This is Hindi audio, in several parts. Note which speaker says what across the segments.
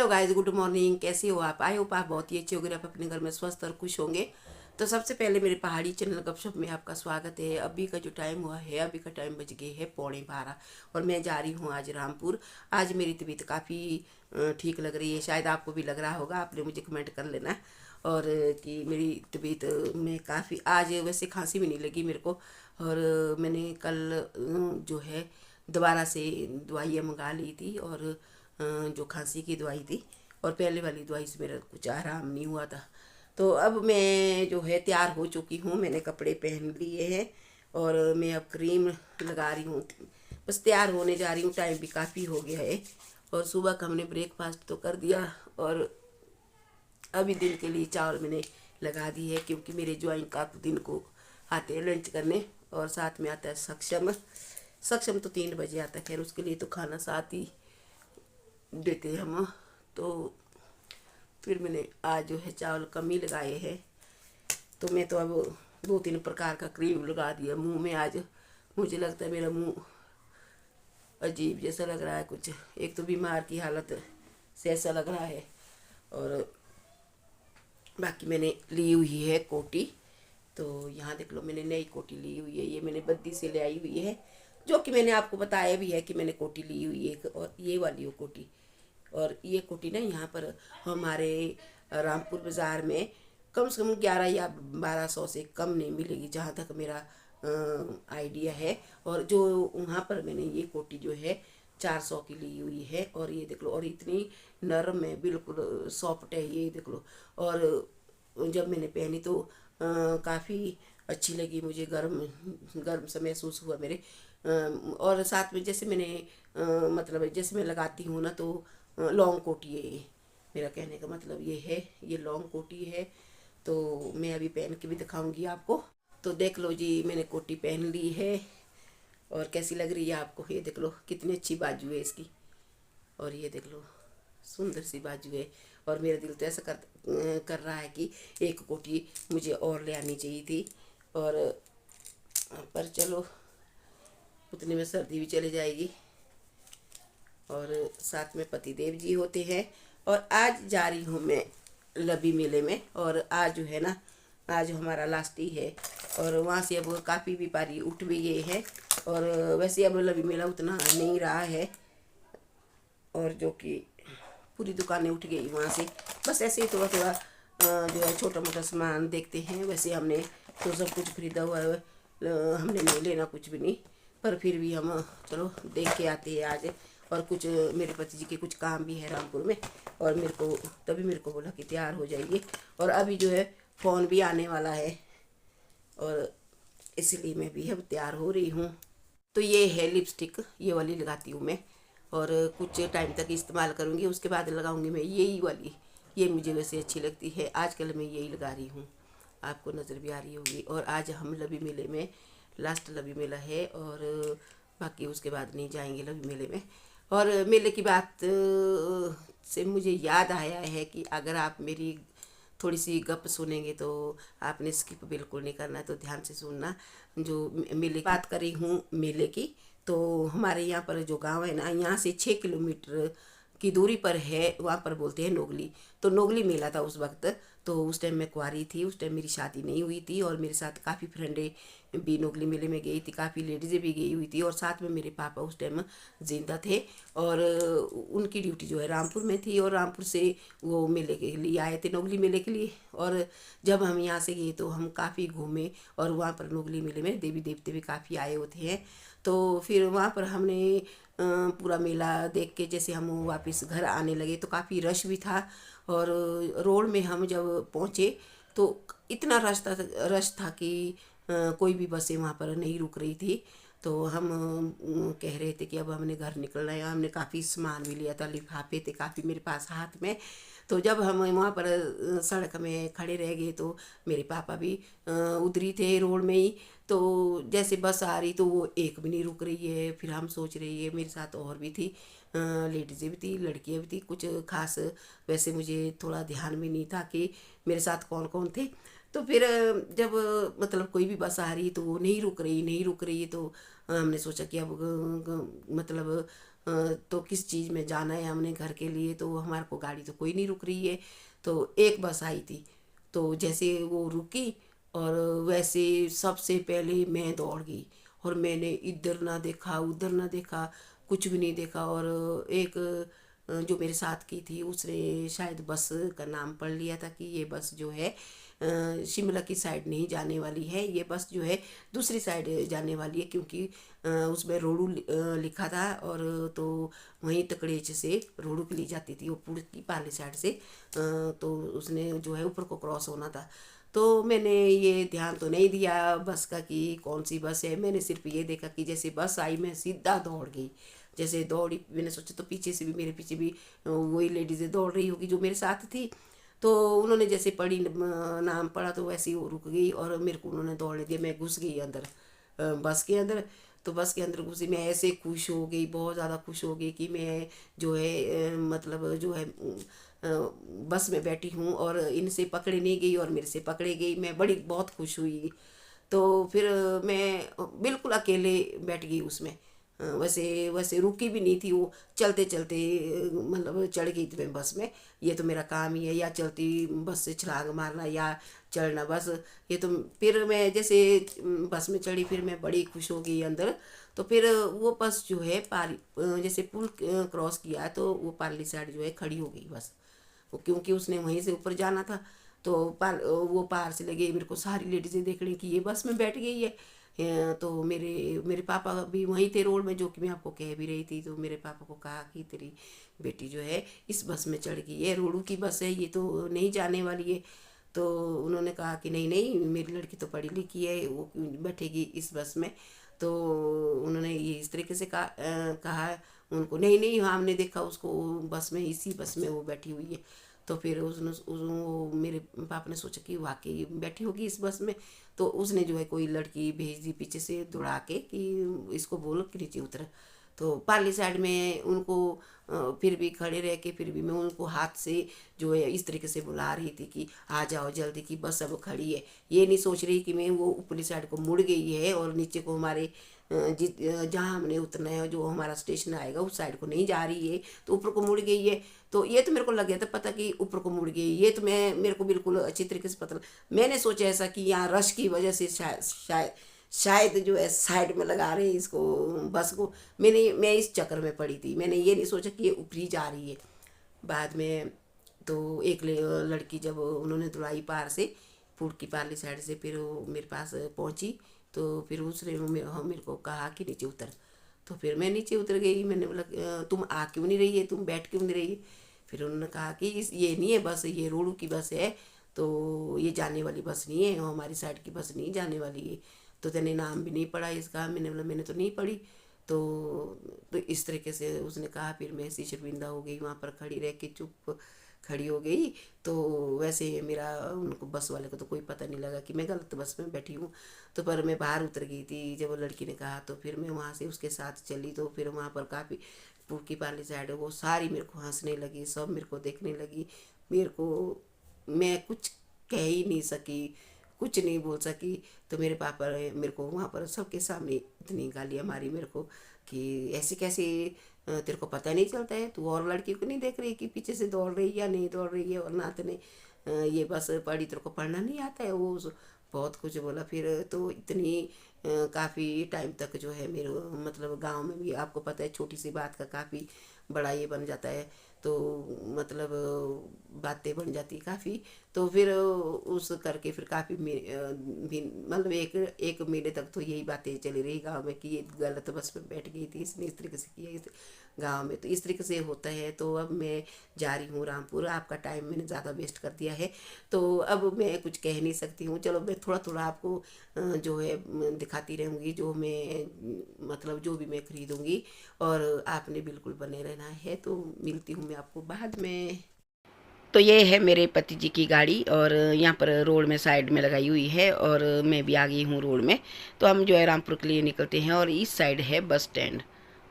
Speaker 1: Hello guys, good morning. कैसे हो आप? आई होप आप बहुत ही अच्छे होंगे, आप अपने घर में स्वस्थ और खुश होंगे। तो सबसे पहले मेरे पहाड़ी चैनल गपशप में आपका स्वागत है। अभी का जो टाइम हुआ है, अभी का टाइम बज गए है 11:15 और मैं जा रही हूँ आज रामपुर। आज मेरी तबीयत काफ़ी ठीक लग रही है, शायद आपको भी लग रहा होगा, आपने मुझे कमेंट कर लेना। और कि मेरी तबीयत में काफ़ी आज वैसे खांसी भी नहीं लगी मेरे को। और मैंने कल जो है दोबारा से दवाइयाँ मंगा ली थी और जो खांसी की दवाई थी, और पहले वाली दवाई से मेरा कुछ आराम नहीं हुआ था। तो अब मैं जो है तैयार हो चुकी हूँ, मैंने कपड़े पहन लिए हैं और मैं अब क्रीम लगा रही हूँ, बस तैयार होने जा रही हूँ। टाइम भी काफ़ी हो गया है और सुबह का हमने ब्रेकफास्ट तो कर दिया और अभी दिन के लिए चावल मैंने लगा दी है, क्योंकि मेरे ज्वाइन का दिन को आते हैं लंच करने और साथ में आता है सक्षम। सक्षम तो 3 बजे आता है, खैर उसके लिए तो खाना साथ ही देते हैं हम। तो फिर मैंने आज जो है चावल कम ही लगाए हैं। तो मैं तो अब 2-3 प्रकार का क्रीम लगा दिया मुंह में। आज मुझे लगता है मेरा मुंह अजीब जैसा लग रहा है कुछ, एक तो बीमार की हालत से ऐसा लग रहा है। और बाकी मैंने ली हुई है कोटी, तो यहाँ देख लो मैंने नई कोटी ली हुई है, ये मैंने बद्दी से ले आई हुई है, जो कि मैंने आपको बताया भी है कि मैंने कोटी ली हुई है। और ये वाली वो कोटी, और ये कोटी ना यहाँ पर हमारे रामपुर बाज़ार में कम से कम 11 या 1200 से कम नहीं मिलेगी, जहाँ तक मेरा आइडिया है। और जो वहाँ पर मैंने ये कोटी जो है 400 की ली हुई है, और ये देख लो, और इतनी नरम है, बिल्कुल सॉफ्ट है, ये देख लो। और जब मैंने पहनी तो काफ़ी अच्छी लगी मुझे, गर्म गर्म सा महसूस हुआ मेरे। और साथ में जैसे मैंने मतलब जैसे मैं लगाती हूँ ना, तो लॉन्ग कोटी है ये, मेरा कहने का मतलब ये है, ये लॉन्ग कोटी है। तो मैं अभी पहन के भी दिखाऊंगी आपको। तो देख लो जी, मैंने कोटी पहन ली है और कैसी लग रही है आपको। ये देख लो कितनी अच्छी बाजू है इसकी, और ये देख लो सुंदर सी बाजू है। और मेरा दिल तो ऐसा कर रहा है कि एक कोटी मुझे और ले आनी चाहिए थी, और पर चलो उतने में सर्दी भी चली जाएगी। और साथ में पतिदेव जी होते हैं। और आज जा रही हूँ मैं लबी मेले में, और आज जो है ना, आज हमारा लास्ट ही है, और वहाँ से अब काफ़ी व्यापारी उठ भी गए हैं। और वैसे अब लबी मेला उतना नहीं रहा है, और जो कि पूरी दुकानें उठ गई वहाँ से। बस ऐसे ही थोड़ा थोड़ा जो है छोटा मोटा सामान देखते हैं। वैसे हमने तो सब कुछ खरीदा हुआ है, हमने नहीं लेना कुछ भी नहीं, पर फिर भी हम चलो देख के आते हैं आज। और कुछ मेरे पति जी के कुछ काम भी है रामपुर में, और मेरे को तभी मेरे को बोला कि तैयार हो जाइए। और अभी जो है फ़ोन भी आने वाला है, और इसलिए मैं भी अब तैयार हो रही हूँ। तो ये है लिपस्टिक, ये वाली लगाती हूँ मैं, और कुछ टाइम तक इस्तेमाल करूँगी, उसके बाद लगाऊंगी मैं यही वाली। ये मुझे वैसे अच्छी लगती है, आजकल मैं यही लगा रही हूँ, आपको नज़र भी आ रही होगी। और आज हम लबी मेले में, लास्ट लबी मेला है, और बाकी उसके बाद नहीं जाएंगे लबी मेले में। और मेले की बात से मुझे याद आया है कि अगर आप मेरी थोड़ी सी गप सुनेंगे तो आपने स्किप बिल्कुल नहीं करना है, तो ध्यान से सुनना। जो मेले की बात करी हूँ मेले की, तो हमारे यहाँ पर जो गांव है ना, यहाँ से 6 किलोमीटर की दूरी पर है, वहाँ पर बोलते हैं नोगली। तो नोगली मेला था उस वक्त। तो उस टाइम मैं कुंवारी थी, उस टाइम मेरी शादी नहीं हुई थी, और मेरे साथ काफ़ी फ्रेंडें भी नोगली मेले में गई थी, काफ़ी लेडीज़ें भी गई हुई थी, और साथ में मेरे पापा उस टाइम जिंदा थे। और उनकी ड्यूटी जो है रामपुर में थी, और रामपुर से वो मेले के लिए आए थे, नोगली मेले के लिए। और जब हम यहाँ से गए तो हम काफ़ी घूमे, और वहाँ पर नोगली मेले में देवी देवते भी काफ़ी आए होते हैं। तो फिर वहाँ पर हमने पूरा मेला देख के जैसे हम वापस घर आने लगे तो काफ़ी रश भी था। और रोड में हम जब पहुँचे तो इतना रश था कि कोई भी बसें वहाँ पर नहीं रुक रही थी। तो हम कह रहे थे कि अब हमने घर निकलना है, हमने काफ़ी सामान भी लिया था, लिफाफे थे काफ़ी मेरे पास हाथ में। तो जब हम वहाँ पर सड़क में खड़े रह गए तो मेरे पापा भी उधरी थे रोड में ही। तो जैसे बस आ रही तो वो एक भी नहीं रुक रही है। फिर हम सोच रही है, मेरे साथ और भी थी, लेडीज़ें भी थी, लड़कियाँ भी थी कुछ खास। वैसे मुझे थोड़ा ध्यान भी नहीं था कि मेरे साथ कौन कौन थे। तो फिर जब मतलब कोई भी बस आ रही तो वो नहीं रुक रही, नहीं रुक रही, तो हमने सोचा कि अब मतलब तो किस चीज़ में जाना है हमने घर के लिए, तो हमारे को गाड़ी तो कोई नहीं रुक रही है। तो एक बस आई थी, तो जैसे वो रुकी और वैसे सबसे पहले मैं दौड़ गई और मैंने इधर ना देखा उधर ना देखा, कुछ भी नहीं देखा। और एक जो मेरे साथ की थी उसने शायद बस का नाम पढ़ लिया था कि ये बस जो है शिमला की साइड नहीं जाने वाली है, ये बस जो है दूसरी साइड जाने वाली है, क्योंकि उसमें रोडू लिखा था। और तो वहीं तकड़ेच से रोडू की ली जाती थी, वो पुल की पाली साइड से। तो उसने जो है ऊपर को क्रॉस होना था। तो मैंने ये ध्यान तो नहीं दिया बस का कि कौन सी बस है, मैंने सिर्फ ये देखा कि जैसे बस आई मैं सीधा दौड़ गई। जैसे दौड़ी, मैंने सोचा तो पीछे से भी, मेरे पीछे भी वही लेडीज़ें दौड़ रही होगी जो मेरे साथ थी। तो उन्होंने जैसे पढ़ी नाम पढ़ा तो वैसे ही वो रुक गई और मेरे को उन्होंने दौड़ने दिया। मैं घुस गई अंदर बस के अंदर। तो बस के अंदर घुसी, मैं ऐसे खुश हो गई, बहुत ज़्यादा खुश हो गई कि मैं जो है मतलब जो है बस में बैठी हूँ और इनसे पकड़े नहीं गई और मेरे से पकड़े गई। मैं बड़ी बहुत खुश हुई। तो फिर मैं बिल्कुल अकेले बैठ गई उसमें। वैसे वैसे रुकी भी नहीं थी वो, चलते चलते मतलब चढ़ गई थी मैं बस में। ये तो मेरा काम ही है, या चलती बस से छलांग मारना या चढ़ना बस। ये तो फिर मैं जैसे बस में चढ़ी, फिर मैं बड़ी खुश हो गई अंदर। तो फिर वो बस जो है जैसे पुल क्रॉस किया तो वो पार्ली साइड जो है खड़ी हो गई बस, वो क्योंकि उसने वहीं से ऊपर जाना था। तो वो पार से लगे, मेरे को सारी लेडीज़ें देख रही कि ये बस में बैठ गई है। तो मेरे मेरे पापा भी वहीं थे रोड में, जो कि मैं आपको कह भी रही थी। तो मेरे पापा को कहा कि तेरी बेटी जो है इस बस में चढ़ गई है, रोडू की बस है, ये तो नहीं जाने वाली है। तो उन्होंने कहा कि नहीं नहीं, मेरी लड़की तो पढ़ी लिखी है, वो क्यों बैठेगी इस बस में। तो उन्होंने ये इस तरीके से कहा उनको, नहीं नहीं हमने देखा उसको बस में, इसी बस में वो बैठी हुई है। तो फिर वो मेरे पापा ने सोचा कि वाकई बैठी होगी इस बस में। तो उसने जो है कोई लड़की भेज दी पीछे से दौड़ा के कि इसको बोलो कि नीचे उतर। तो पार्ली साइड में उनको फिर भी खड़े रह के फिर भी मैं उनको हाथ से जो है इस तरीके से बुला रही थी कि आ जाओ जल्दी की बस अब खड़ी है। ये नहीं सोच रही कि मैं वो ऊपरी साइड को मुड़ गई है और नीचे को हमारे जहाँ हमने उतरना है, जो हमारा स्टेशन आएगा उस साइड को नहीं जा रही है, तो ऊपर को मुड़ गई है। तो ये तो मेरे को लग गया था पता कि ऊपर को मुड़ गई, ये तो मेरे को बिल्कुल अच्छी तरीके से पता। मैंने सोचा ऐसा कि यहाँ रश की वजह से शायद शायद शायद जो है साइड में लगा रहे हैं इसको बस को। मैं इस चक्कर में पड़ी थी, मैंने ये नहीं सोचा कि ये ऊपरी जा रही है। बाद में तो एक लड़की जब उन्होंने दुलाई पार से पुल की पार्ली साइड से फिर वो मेरे पास पहुंची। तो फिर उसने मेरे को कहा कि नीचे उतर। तो फिर मैं नीचे उतर गई। मैंने बोला तुम आ क्यों नहीं रही है, तुम बैठ क्यों नहीं रही है। फिर उन्होंने कहा कि ये नहीं है बस, ये रोडू की बस है, तो ये जाने वाली बस नहीं है, हमारी साइड की बस नहीं जाने वाली है। तो तेने नाम भी नहीं पढ़ा इसका। मैंने बोला मैंने तो नहीं पढ़ी। तो इस तरीके से उसने कहा। फिर मैं ऐसी शर्मिंदा हो गई, वहाँ पर खड़ी रह के चुप खड़ी हो गई। तो वैसे मेरा उनको बस वाले को तो कोई पता नहीं लगा कि मैं गलत बस में बैठी हूँ। तो पर मैं बाहर उतर गई थी जब वो लड़की ने कहा। तो फिर मैं वहाँ से उसके साथ चली। तो फिर वहाँ पर काफ़ी पुल की पार्ली साइड वो सारी मेरे को हंसने लगी, सब मेरे को देखने लगी। मेरे को मैं कुछ कह ही नहीं सकी, कुछ नहीं बोल सकी। तो मेरे पापा ने मेरे को वहाँ पर सबके सामने इतनी गालियाँ मारी मेरे को कि ऐसे कैसे तेरे को पता नहीं चलता है, तू और लड़की को नहीं देख रही कि पीछे से दौड़ रही है या नहीं दौड़ रही है, और ना तेने ये बस पढ़ी, तेरे को पढ़ना नहीं आता है। वो बहुत कुछ बोला। फिर तो इतनी काफ़ी टाइम तक जो है मेरे मतलब गांव में भी आपको पता है छोटी सी बात का काफ़ी बड़ा ये बन जाता है। तो मतलब बातें बन जाती काफ़ी। तो फिर उस करके फिर काफ़ी मतलब एक एक महीने तक तो यही बातें चली रही गांव में कि ये गलत बस में बैठ गई थी, इसने इस तरीके से किया इस गांव में। तो इस तरीके से होता है। तो अब मैं जा रही हूँ रामपुर, आपका टाइम मैंने ज़्यादा वेस्ट कर दिया है, तो अब मैं कुछ कह नहीं सकती हूँ। चलो मैं थोड़ा थोड़ा आपको जो है दिखाती रहूँगी, जो मैं मतलब जो भी मैं खरीदूँगी, और आपने बिल्कुल बने रहना है। तो मिलती हूँ मैं आपको बाद में। तो ये है मेरे पति जी की गाड़ी, और यहाँ पर रोड में साइड में लगाई हुई है, और मैं भी आ गई हूँ रोड में। तो हम जो है रामपुर के लिए निकलते हैं, और इस साइड है बस स्टैंड।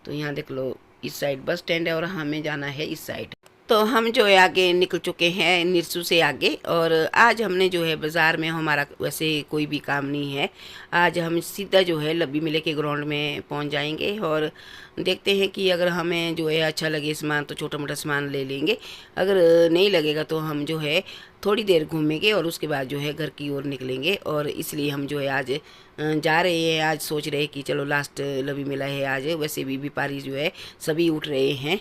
Speaker 1: तो यहाँ देख लो, इस साइड बस स्टैंड है और हमें जाना है इस साइड। तो हम जो है आगे निकल चुके हैं निरसू से आगे, और आज हमने जो है बाज़ार में, हमारा वैसे कोई भी काम नहीं है, आज हम सीधा जो है लब्बी मेले के ग्राउंड में पहुंच जाएंगे और देखते हैं कि अगर हमें जो है अच्छा लगे सामान तो छोटा मोटा सामान ले लेंगे, अगर नहीं लगेगा तो हम जो है थोड़ी देर घूमेंगे और उसके बाद जो है घर की ओर निकलेंगे। और इसलिए हम जो है आज जा रहे हैं, आज सोच रहे हैं कि चलो लास्ट लब्बी मेला है आज, वैसे भी व्यापारी जो है सभी उठ रहे हैं।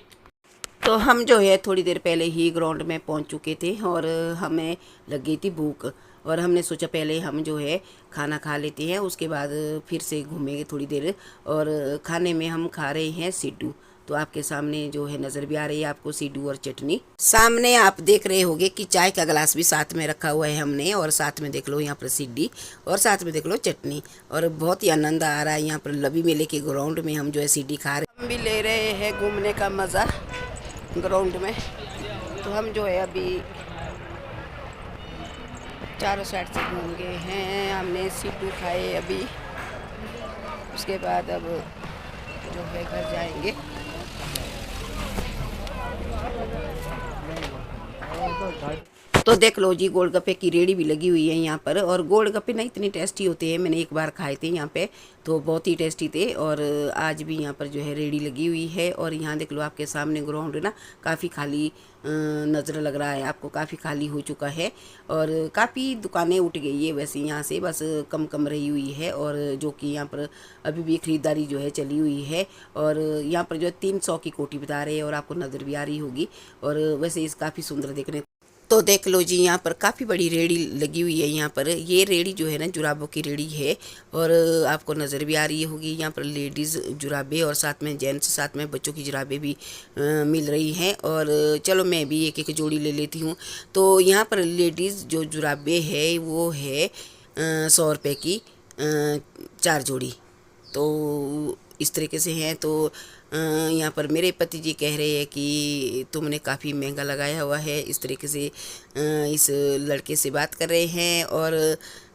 Speaker 1: तो हम जो है थोड़ी देर पहले ही ग्राउंड में पहुंच चुके थे और हमें लग गई थी भूख, और हमने सोचा पहले हम जो है खाना खा लेते हैं, उसके बाद फिर से घूमेंगे थोड़ी देर। और खाने में हम खा रहे हैं सिड्डू, तो आपके सामने जो है नज़र भी आ रही है आपको सिड्डू और चटनी। सामने आप देख रहे होंगे कि चाय का गिलास भी साथ में रखा हुआ है हमने, और साथ में देख लो यहाँ पर सिड्डी, और साथ में देख लो चटनी, और बहुत ही आनंद आ रहा है यहाँ पर लब्बी मेले के ग्राउंड में हम जो है सिड्डी खा रहे। हम भी ले रहे हैं घूमने का मज़ा ग्राउंड में। तो हम जो है अभी चारों साइड से घूम गए हैं, हमने सिड्डू खाए अभी, उसके बाद अब जो है घर जाएंगे। तो देख लो जी, गोलगप्पे की रेडी भी लगी हुई है यहाँ पर, और गोलगप्पे ना इतने टेस्टी होते हैं, मैंने एक बार खाए थे यहाँ पे तो बहुत ही टेस्टी थे। और आज भी यहाँ पर जो है रेडी लगी हुई है, और यहाँ देख लो आपके सामने ग्राउंड ना काफ़ी खाली नज़र लग रहा है आपको, काफ़ी खाली हो चुका है और काफ़ी दुकानें उठ गई है वैसे यहाँ से, बस कम कम रही हुई है, और जो कि यहाँ पर अभी भी ख़रीदारी जो है चली हुई है। और यहाँ पर जो है 300 की कोटी बता रहे हैं, और आपको नज़र भी आ रही होगी, और वैसे इस काफ़ी सुंदर देखने। तो देख लो जी, यहाँ पर काफ़ी बड़ी रेड़ी लगी हुई है। यहाँ पर ये रेड़ी जो है ना जुराबों की रेड़ी है, और आपको नज़र भी आ रही होगी यहाँ पर लेडीज़ जुराबे और साथ में जेंट्स, साथ में बच्चों की जुराबे भी मिल रही हैं। और चलो मैं भी एक एक जोड़ी ले लेती हूँ। तो यहाँ पर लेडीज़ जो जुराबे है वो है 100 रुपये की 4 जोड़ी, तो इस तरीके से हैं। तो यहाँ पर मेरे पति जी कह रहे हैं कि तुमने काफ़ी महंगा लगाया हुआ है, इस तरीके से इस लड़के से बात कर रहे हैं। और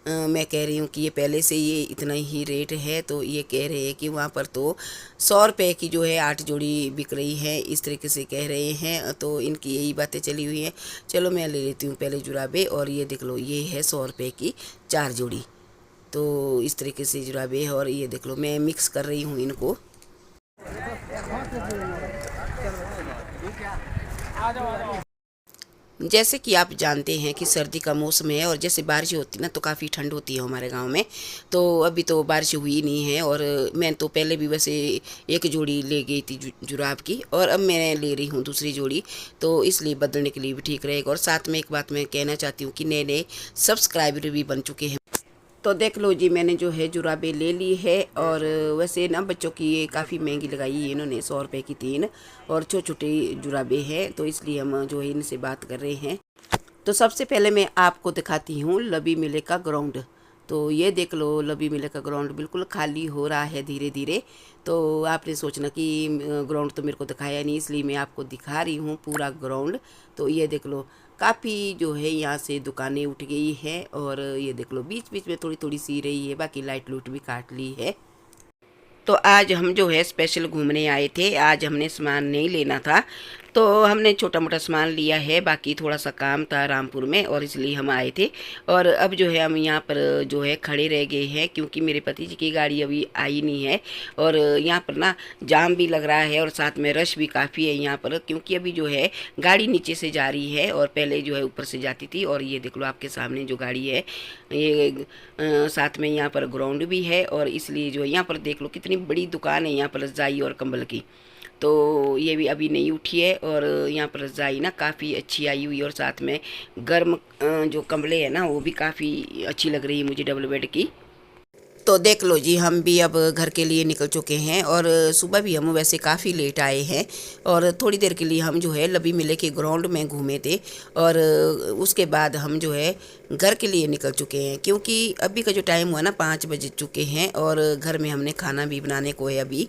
Speaker 1: मैं कह रही हूँ कि ये पहले से ये इतना ही रेट है, तो ये कह रहे हैं कि वहाँ पर तो 100 रुपये की जो है 8 जोड़ी बिक रही है, इस तरीके से कह रहे हैं। तो इनकी यही बातें चली हुई हैं। चलो मैं ले लेती हूँ पहले जुराबे, और ये देख लो ये है 100 रुपये की 4 जोड़ी, तो इस तरीके से जुराबे है। और ये देख लो मैं मिक्स कर रही हूँ इनको। जैसे कि आप जानते हैं कि सर्दी का मौसम है, और जैसे बारिश होती ना तो काफ़ी ठंड होती है हमारे गांव में। तो अभी तो बारिश हुई नहीं है, और मैं तो पहले भी वैसे एक जोड़ी ले गई थी जुराब की, और अब मैं ले रही हूँ दूसरी जोड़ी, तो इसलिए बदलने के लिए भी ठीक रहेगा। और साथ में एक बात मैं कहना चाहती हूँ कि नए नए सब्सक्राइबर भी बन चुके हैं। तो देख लो जी, मैंने जो है जुराबे ले ली है, और वैसे ना बच्चों की ये काफ़ी महंगी लगाई है इन्होंने, 100 रुपये की 3, और छोटे छोटे जुराबे हैं, तो इसलिए हम जो है इनसे बात कर रहे हैं। तो सबसे पहले मैं आपको दिखाती हूँ लब्बी मेले का ग्राउंड। तो ये देख लो लब्बी मेले का ग्राउंड बिल्कुल खाली हो रहा है धीरे धीरे। तो आपने सोचना कि ग्राउंड तो मेरे को दिखाया नहीं, इसलिए मैं आपको दिखा रही हूँ पूरा ग्राउंड। तो ये देख लो काफ़ी जो है यहाँ से दुकानें उठ गई हैं, और ये देख लो बीच बीच में थोड़ी थोड़ी सी रही है, बाकी लाइट लूट भी काट ली है। तो आज हम जो है स्पेशल घूमने आए थे, आज हमने सामान नहीं लेना था, तो हमने छोटा मोटा सामान लिया है, बाकी थोड़ा सा काम था रामपुर में, और इसलिए हम आए थे। और अब जो है हम यहाँ पर जो है खड़े रह गए हैं, क्योंकि मेरे पति जी की गाड़ी अभी आई नहीं है, और यहाँ पर ना जाम भी लग रहा है, और साथ में रश भी काफ़ी है यहाँ पर, क्योंकि अभी जो है गाड़ी नीचे से जा रही है और पहले जो है ऊपर से जाती थी। और ये देख लो आपके सामने जो गाड़ी है, ये साथ में यहाँ पर ग्राउंड भी है, और इसलिए जो है यहाँ पर देख लो कितनी बड़ी दुकान है यहाँ पर रजाई और कंबल की। तो ये भी अभी नहीं उठी है, और यहाँ पर रजाई ना काफ़ी अच्छी आई हुई है, और साथ में गर्म जो कंबले हैं ना वो भी काफ़ी अच्छी लग रही है मुझे डबल बेड की। तो देख लो जी, हम भी अब घर के लिए निकल चुके हैं, और सुबह भी हम वैसे काफ़ी लेट आए हैं, और थोड़ी देर के लिए हम जो है लब्बी मेले के ग्राउंड में घूमे थे, और उसके बाद हम जो है घर के लिए निकल चुके हैं, क्योंकि अभी का जो टाइम हुआ ना 5 बज चुके हैं, और घर में हमने खाना भी बनाने को है अभी।